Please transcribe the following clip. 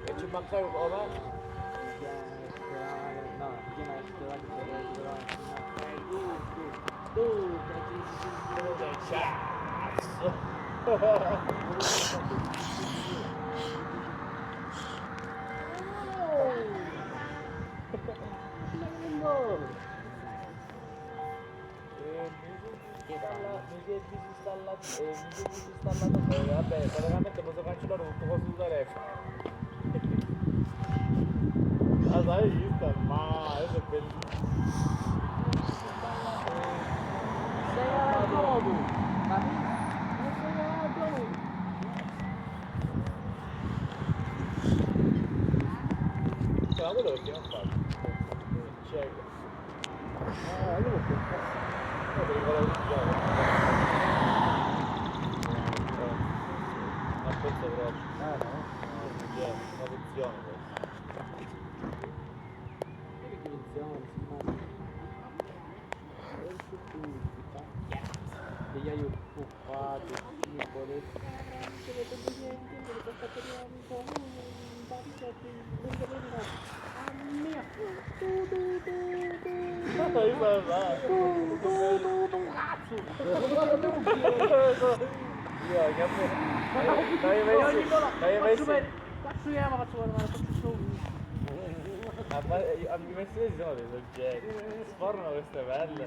E ci manca come? Mi si è disinstallato poi, vabbè, praticamente posso cancellare tutto cosa sul telefono. Ah, sai, visto? Ma adesso è bellissimo. Sei a globo, capito? Non sei a globo. Ma quello che non fa? Cieco. Ah, io lo so. Devi fare un gioco. Non penso proprio. Ah, no? Una lezione questo. Che dimensione, si fa. Degli hai occupati, mi volete niente, mi volete aspettare un po', Io faccio io, ma faccio a università ci sono dei soggetti, sfornano queste perle.